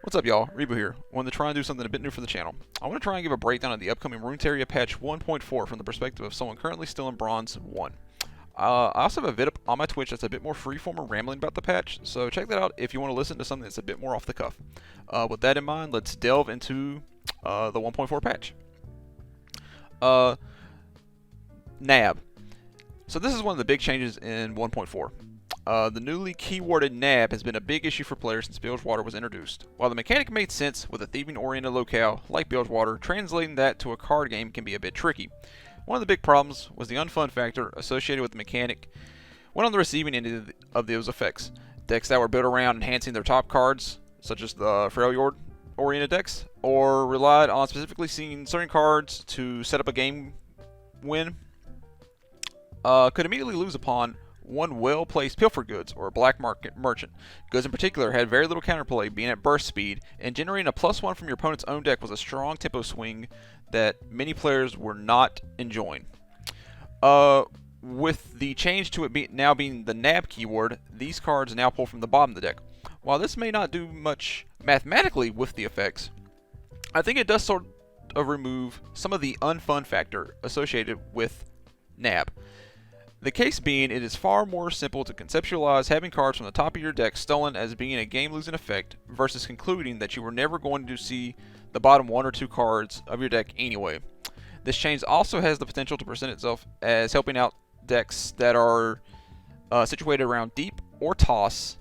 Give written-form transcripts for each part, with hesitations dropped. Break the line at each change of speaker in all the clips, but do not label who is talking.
What's up, y'all? Rebo here. Wanted to try and do something a bit new for the channel. I want to try and give a breakdown of the upcoming Runeterra patch 1.4 from the perspective of someone currently still in Bronze 1. I also have a vid up on my Twitch that's a bit more freeform and rambling about the patch, so check that out if you want to listen to something that's a bit more off the cuff. With that in mind, let's delve into the 1.4 patch. Nab. So this is one of the big changes in 1.4. The newly keyworded nab has been a big issue for players since Bilgewater was introduced. While the mechanic made sense with a thieving-oriented locale like Bilgewater, translating that to a card game can be a bit tricky. One of the big problems was the unfun factor associated with the mechanic when on the receiving end of those effects. Decks that were built around enhancing their top cards, such as the Freljord-oriented decks, or relied on specifically seeing certain cards to set up a game win, could immediately lose upon one well-placed pilfer goods, or a black market merchant. Goods in particular had very little counterplay, being at burst speed, and generating a +1 from your opponent's own deck was a strong tempo swing that many players were not enjoying. With the change to it now being the nab keyword, these cards now pull from the bottom of the deck. While this may not do much mathematically with the effects, I think it does sort of remove some of the unfun factor associated with nab. The case being, it is far more simple to conceptualize having cards from the top of your deck stolen as being a game-losing effect versus concluding that you were never going to see the bottom one or two cards of your deck anyway. This change also has the potential to present itself as helping out decks that are situated around deep or toss,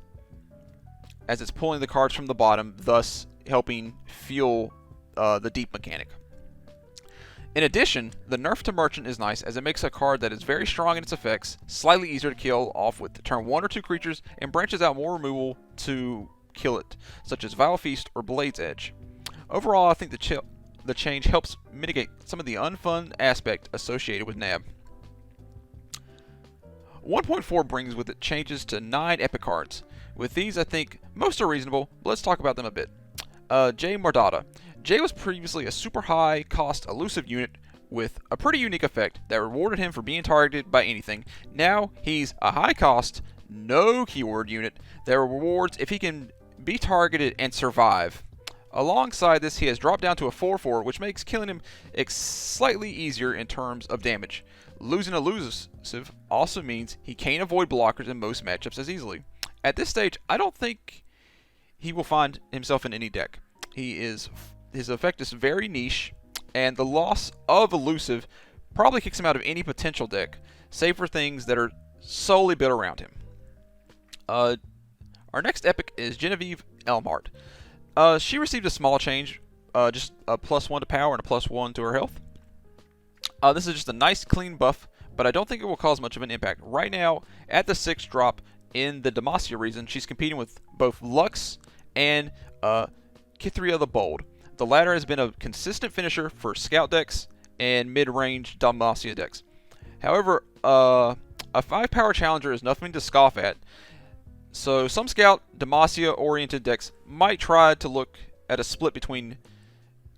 as it's pulling the cards from the bottom, thus helping fuel the deep mechanic. In addition, the nerf to Merchant is nice as it makes a card that is very strong in its effects, slightly easier to kill off with turn 1 or 2 creatures, and branches out more removal to kill it, such as Vile Feast or Blade's Edge. Overall, I think the change helps mitigate some of the unfun aspect associated with nab. 1.4 brings with it changes to 9 epic cards. With these, I think most are reasonable, but let's talk about them a bit. J Mordata. Jay was previously a super high cost elusive unit with a pretty unique effect that rewarded him for being targeted by anything. Now he's a high cost, no keyword unit that rewards if he can be targeted and survive. Alongside this, he has dropped down to a 4/4, which makes killing him slightly easier in terms of damage. Losing elusive also means he can't avoid blockers in most matchups as easily. At this stage, I don't think he will find himself in any deck. His effect is very niche, and the loss of elusive probably kicks him out of any potential deck, save for things that are solely built around him. Our next epic is Genevieve Elmhart. She received a small change, just a +1 to power and a +1 to her health. This is just a nice clean buff, but I don't think it will cause much of an impact. Right now, at the 6 drop in the Demacia region, she's competing with both Lux and Kithria the Bold. The latter has been a consistent finisher for scout decks and mid-range Demacia decks. However, a 5 power challenger is nothing to scoff at, so some scout Demacia-oriented decks might try to look at a split between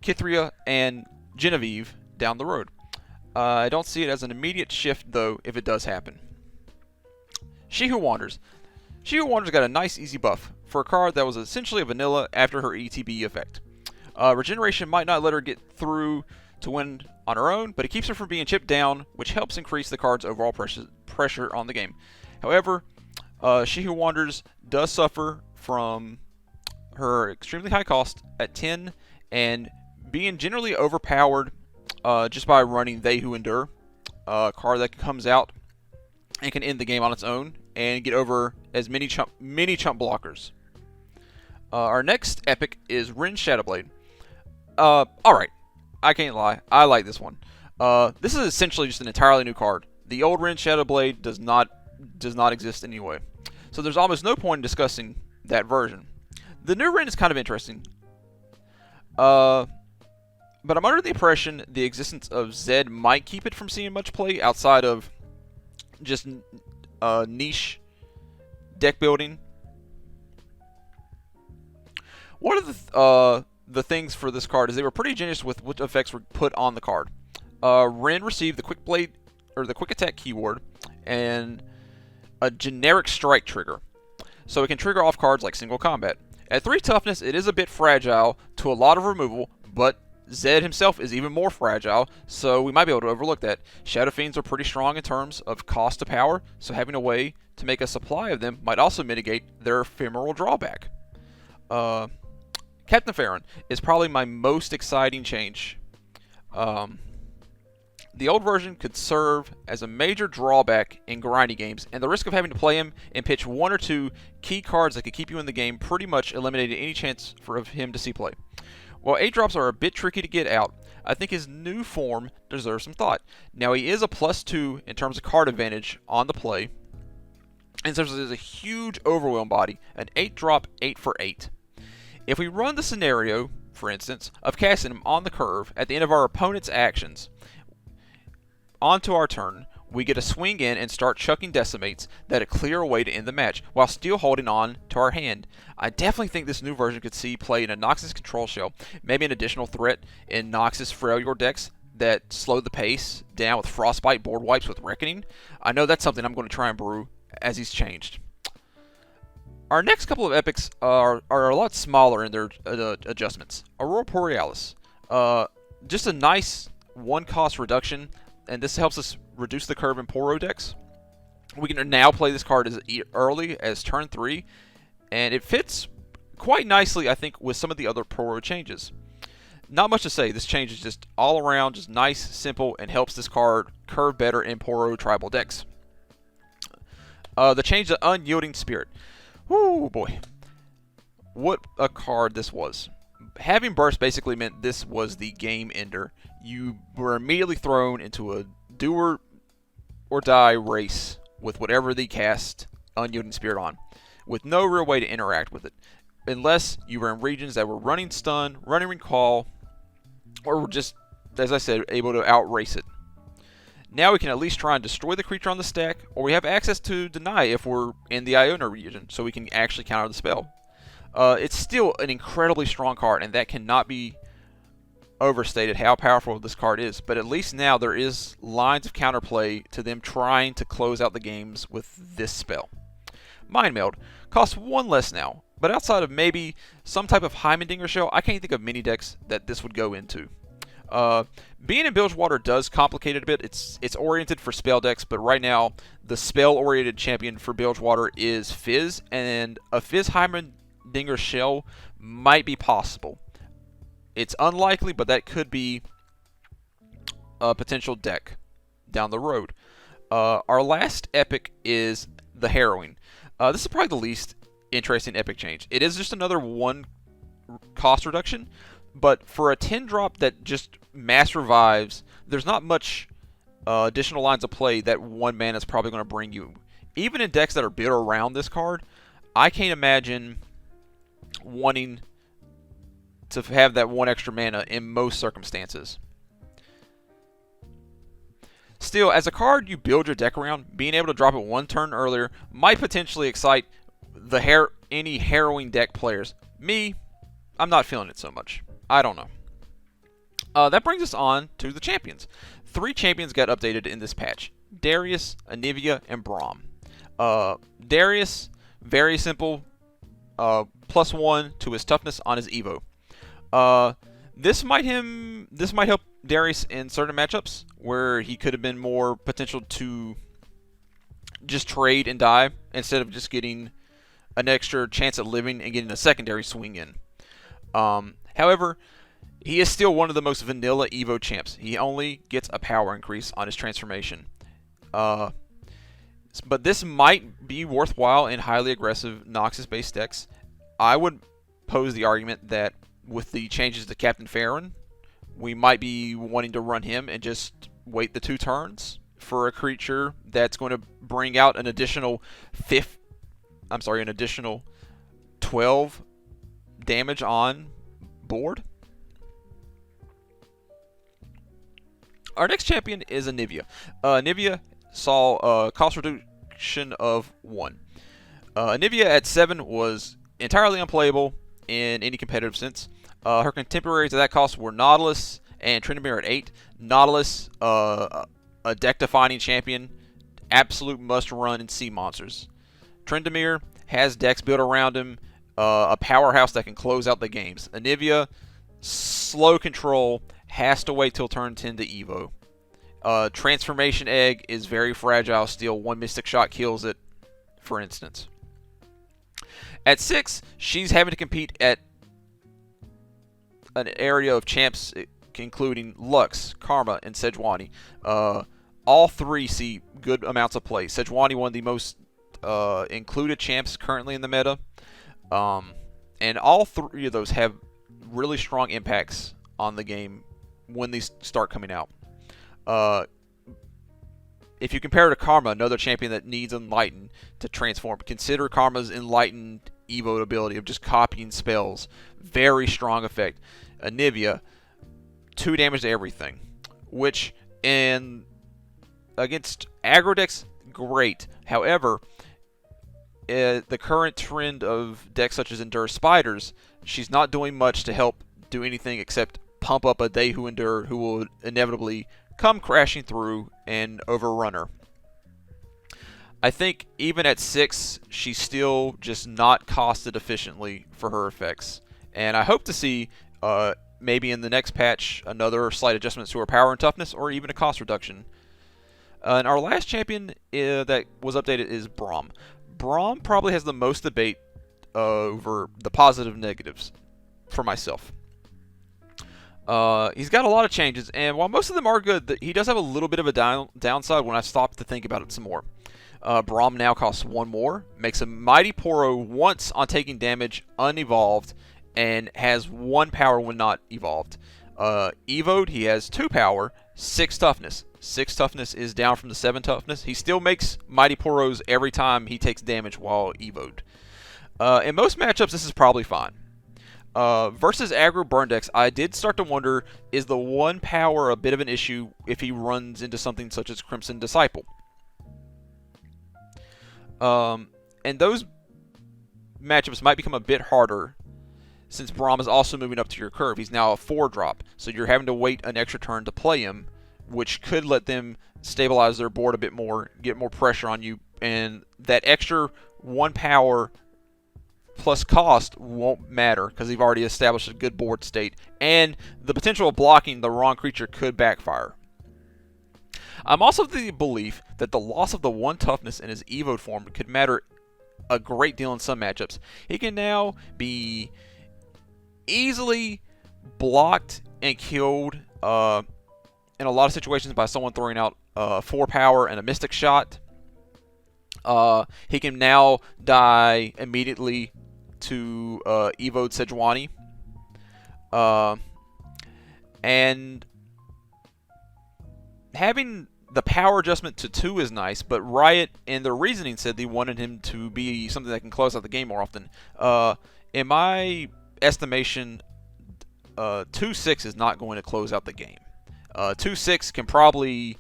Kithria and Genevieve down the road. I don't see it as an immediate shift, though, if it does happen. She Who Wanders. She Who Wanders got a nice easy buff for a card that was essentially a vanilla after her ETB effect. Regeneration might not let her get through to win on her own, but it keeps her from being chipped down, which helps increase the card's overall pressure on the game. However, She Who Wanders does suffer from her extremely high cost at 10 and being generally overpowered just by running They Who Endure, a card that comes out and can end the game on its own and get over as many chump blockers. Our next epic is Rin Shadowblade. Alright, I can't lie, I like this one. This is essentially just an entirely new card. The old Rin Shadowblade does not exist anyway, so there's almost no point in discussing that version. The new Rin is kind of interesting, but I'm under the impression the existence of Zed might keep it from seeing much play outside of just niche deck building. One of the things for this card is they were pretty generous with what effects were put on the card. Rin received the quick blade or the quick attack keyword and a generic strike trigger, so it can trigger off cards like single combat. At 3 toughness, it is a bit fragile to a lot of removal, but Zed himself is even more fragile, so we might be able to overlook that. Shadow Fiends are pretty strong in terms of cost to power, so having a way to make a supply of them might also mitigate their ephemeral drawback. Captain Farron is probably my most exciting change. The old version could serve as a major drawback in grindy games, and the risk of having to play him and pitch 1 or 2 key cards that could keep you in the game pretty much eliminated any chance of him to see play. While 8-drops are a bit tricky to get out, I think his new form deserves some thought. Now, he is a +2 in terms of card advantage on the play, and serves as a huge overwhelm body, an 8-drop 8 for 8. If we run the scenario, for instance, of casting him on the curve at the end of our opponent's actions, onto our turn, we get a swing in and start chucking decimates that clear a way to end the match, while still holding on to our hand. I definitely think this new version could see play in a Noxus control shell, maybe an additional threat in Noxus Freljord decks that slow the pace down with Frostbite board wipes with Reckoning. I know that's something I'm going to try and brew as he's changed. Our next couple of epics are a lot smaller in their adjustments. Aurora Borealis, just a nice 1-cost reduction, and this helps us reduce the curve in Poro decks. We can now play this card as early as turn 3, and it fits quite nicely, I think, with some of the other Poro changes. Not much to say. This change is just all around, just nice, simple, and helps this card curve better in Poro tribal decks. The change to Unyielding Spirit. Woo, boy. What a card this was. Having Burst basically meant this was the game ender. You were immediately thrown into a do or die race with whatever they cast Unyielding Spirit on, with no real way to interact with it, unless you were in regions that were running stun, running recall, or were just, as I said, able to outrace it. Now we can at least try and destroy the creature on the stack, or we have access to deny if we're in the Iona region, so we can actually counter the spell. It's still an incredibly strong card, and that cannot be overstated how powerful this card is, but at least now there is lines of counterplay to them trying to close out the games with this spell. Mind Meld costs 1 less now, but outside of maybe some type of Heimendinger shell, I can't think of many decks that this would go into. Being in Bilgewater does complicate it a bit. It's oriented for spell decks, but right now the spell-oriented champion for Bilgewater is Fizz, and a Fizz Heimendinger shell might be possible. It's unlikely, but that could be a potential deck down the road. Our last epic is the Harrowing. This is probably the least interesting epic change. It is just another 1 cost reduction, but for a 10-drop that just mass revives, there's not much additional lines of play that 1 mana is probably going to bring you. Even in decks that are built around this card, I can't imagine wanting to have that 1 extra mana in most circumstances. Still, as a card you build your deck around, being able to drop it 1 turn earlier might potentially excite any Harrowing deck players. Me, I'm not feeling it so much. I don't know. That brings us on to the champions. 3 champions got updated in this patch: Darius, Anivia, and Braum. Darius, very simple, +1 to his toughness on his Evo. This might help Darius in certain matchups where he could have been more potential to just trade and die instead of just getting an extra chance at living and getting a secondary swing in. However, he is still one of the most vanilla Evo champs. He only gets a power increase on his transformation. But this might be worthwhile in highly aggressive Noxus-based decks. I would pose the argument that with the changes to Captain Farron, we might be wanting to run him and just wait the 2 turns for a creature that's going to bring out an additional 12 damage on board. Our next champion is Anivia. Anivia saw a cost reduction of 1. Anivia at 7 was entirely unplayable in any competitive sense. Her contemporaries at that cost were Nautilus and Tryndamere at 8. Nautilus, a deck-defining champion, absolute must-run in Sea Monsters. Tryndamere has decks built around him. a powerhouse that can close out the games. Anivia, slow control, has to wait till turn 10 to Evo. Transformation Egg is very fragile still. One Mystic Shot kills it, for instance. At 6, she's having to compete at an area of champs including Lux, Karma, and Sejuani. All three see good amounts of play. Sejuani, one of the most included champs currently in the meta. And all three of those have really strong impacts on the game when these start coming out. If you compare it to Karma, another champion that needs Enlighten to transform, consider Karma's Enlightened Evo ability of just copying spells. Very strong effect. Anivia, 2 damage to everything, which against aggro decks, great. However, the current trend of decks such as Endure Spiders, she's not doing much to help do anything except pump up a Dehu Endure who will inevitably come crashing through and overrun her. I think even at 6, she's still just not costed efficiently for her effects. And I hope to see maybe in the next patch another slight adjustments to her power and toughness, or even a cost reduction. And our last champion that was updated is Braum. Braum probably has the most debate over the positive negatives for myself. He's got a lot of changes, and while most of them are good, he does have a little bit of a downside when I stopped to think about it some more. Braum now costs 1 more, makes a Mighty Poro once on taking damage unevolved, and has 1 power when not evolved. Evoed, he has 2 power, 6 toughness. 6 toughness is down from the 7 toughness. He still makes Mighty Poros every time he takes damage while evoed. In most matchups, this is probably fine. Versus aggro burn decks, I did start to wonder, is the 1 power a bit of an issue if he runs into something such as Crimson Disciple? And those matchups might become a bit harder since Braum is also moving up to your curve. He's now a 4-drop, so you're having to wait an extra turn to play him, which could let them stabilize their board a bit more, get more pressure on you, and that extra 1 power plus cost won't matter because you've already established a good board state, and the potential of blocking the wrong creature could backfire. I'm also of the belief that the loss of the 1 toughness in his evoed form could matter a great deal in some matchups. He can now be easily blocked and killed in a lot of situations by someone throwing out 4 power and a Mystic Shot. He can now die immediately to evoed Sejuani. And having the power adjustment to 2 is nice, but Riot and their reasoning said they wanted him to be something that can close out the game more often. In my estimation, 2-6 is not going to close out the game. 2-6 can probably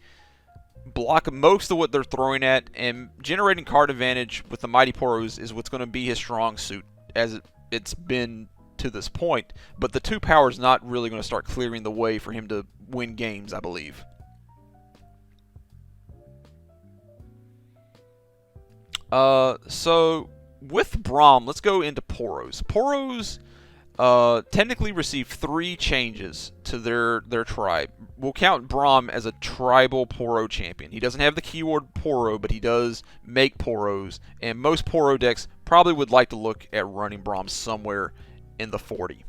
block most of what they're throwing at, and generating card advantage with the Mighty Poros is what's going to be his strong suit, as it's been to this point. But the 2 power is not really going to start clearing the way for him to win games, I believe. So with Braum, let's go into Poros. Poros technically receive 3 changes to their tribe. We'll count Braum as a tribal Poro champion. He doesn't have the keyword Poro, but he does make Poros, and most Poro decks probably would like to look at running Braum somewhere in the 40.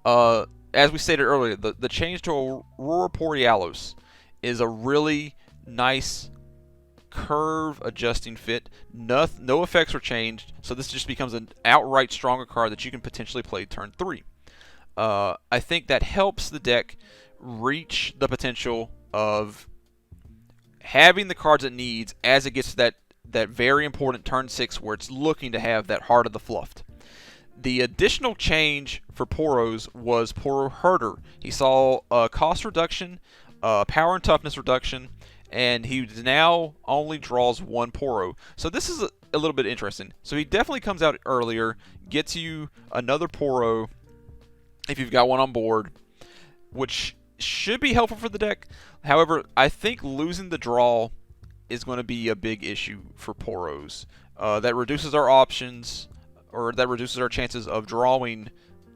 As we stated earlier, the change to Aurora Borealis is a really nice curve adjusting fit. No effects were changed, so this just becomes an outright stronger card that you can potentially play turn 3. I think that helps the deck reach the potential of having the cards it needs as it gets to that very important turn 6 where it's looking to have that Heart of the Fluffed. The additional change for Poros was Poro Herder. He saw a cost reduction, power and toughness reduction, and he now only draws 1 Poro. So this is a little bit interesting. So he definitely comes out earlier, gets you another Poro if you've got one on board, which should be helpful for the deck. However, I think losing the draw is going to be a big issue for Poros. That reduces our options or that reduces our chances of drawing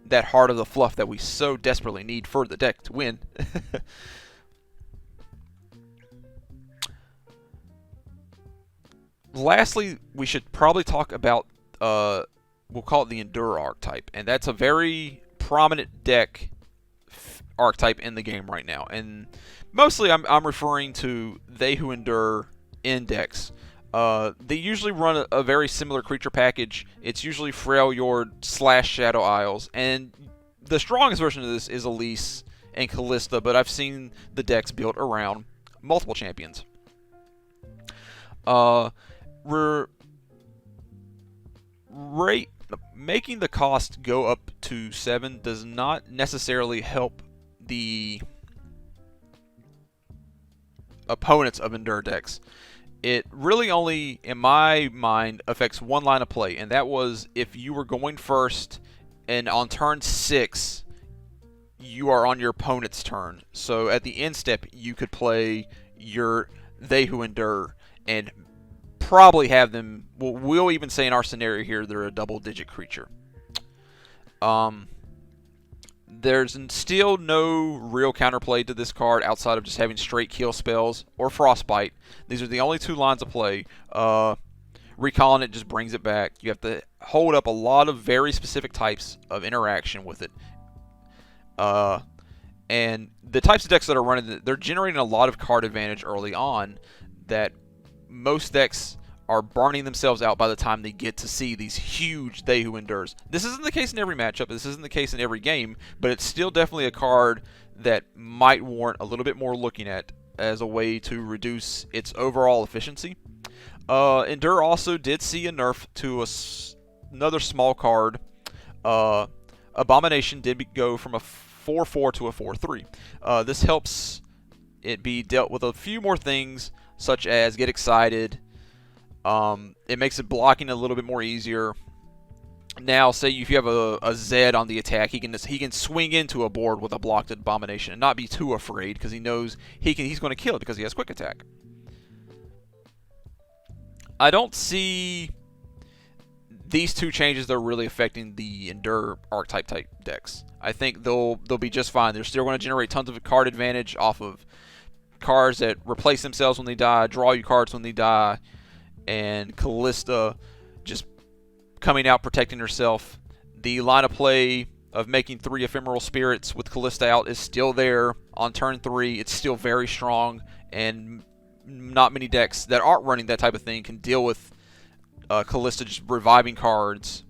that heart of the fluff that we so desperately need for the deck to win. Lastly, we should probably talk about, we'll call it the Endure archetype, and that's a very prominent deck archetype in the game right now. And mostly I'm referring to They Who Endure in decks. They usually run a very similar creature package. It's usually Freljord / Shadow Isles, and the strongest version of this is Elise and Callista, but I've seen the decks built around multiple champions. Making the cost go up to 7 does not necessarily help the opponents of Endure decks. It really only, in my mind, affects one line of play, and that was if you were going first and on turn 6 you are on your opponent's turn. So at the end step you could play your They Who Endure and probably have them, well, we'll even say in our scenario here they're a double-digit creature. There's still no real counterplay to this card outside of just having straight kill spells or Frostbite. These are the only two lines of play. Recalling it just brings it back. You have to hold up a lot of very specific types of interaction with it. And the types of decks that are running, they're generating a lot of card advantage early on that most decks are burning themselves out by the time they get to see these huge They Who Endures. This isn't the case in every matchup, this isn't the case in every game, but it's still definitely a card that might warrant a little bit more looking at as a way to reduce its overall efficiency. Endure also did see a nerf to another small card. Abomination did go from a 4/4 to a 4/3. This helps it be dealt with a few more things, such as Get Excited. It makes it blocking a little bit more easier. Now, say if you have a Zed on the attack, he can swing into a board with a blocked Abomination and not be too afraid because he knows he's going to kill it because he has Quick Attack. I don't see these two changes that are really affecting the Endure archetype type decks. I think they'll be just fine. They're still going to generate tons of card advantage off of cards that replace themselves when they die, draw you cards when they die, and Callista just coming out protecting herself. The line of play of making 3 Ephemeral Spirits with Callista out is still there on turn 3. It's still very strong, and not many decks that aren't running that type of thing can deal with Callista just reviving cards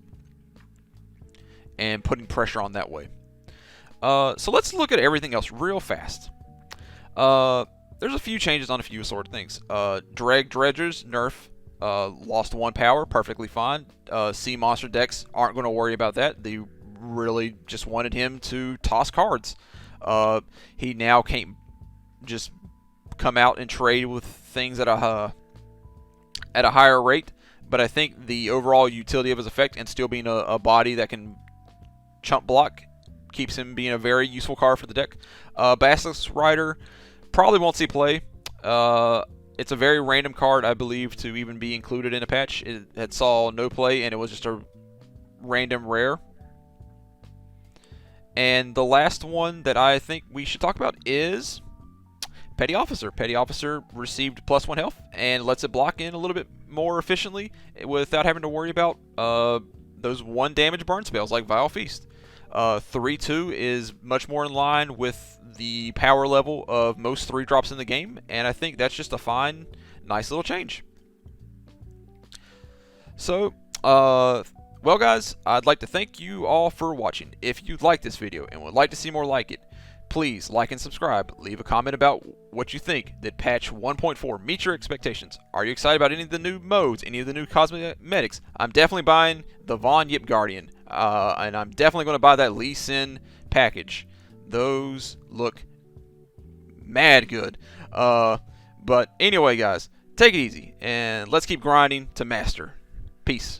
and putting pressure on that way. So let's look at everything else real fast. There's a few changes on a few sort of things. Dredger's nerf, lost 1 power, perfectly fine. Sea monster decks aren't going to worry about that. They really just wanted him to toss cards. He now can't just come out and trade with things at a higher rate. But I think the overall utility of his effect and still being a body that can chump block keeps him being a very useful card for the deck. Basilisk Rider probably won't see play. It's a very random card, I believe, to even be included in a patch. It had saw no play, and it was just a random rare. And the last one that I think we should talk about is Petty Officer. Petty Officer received +1 health and lets it block in a little bit more efficiently without having to worry about those 1 damage burn spells like Vile Feast. 3/2 is much more in line with the power level of most 3-drops in the game, and I think that's just a fine, nice little change. So, well guys, I'd like to thank you all for watching. If you liked this video and would like to see more like it, please like and subscribe. Leave a comment about what you think. Did patch 1.4 meet your expectations? Are you excited about any of the new modes, any of the new cosmetics? I'm definitely buying the Von Yip Guardian, and I'm definitely going to buy that Lee Sin package. Those look mad good. But anyway, guys, take it easy, and let's keep grinding to master. Peace.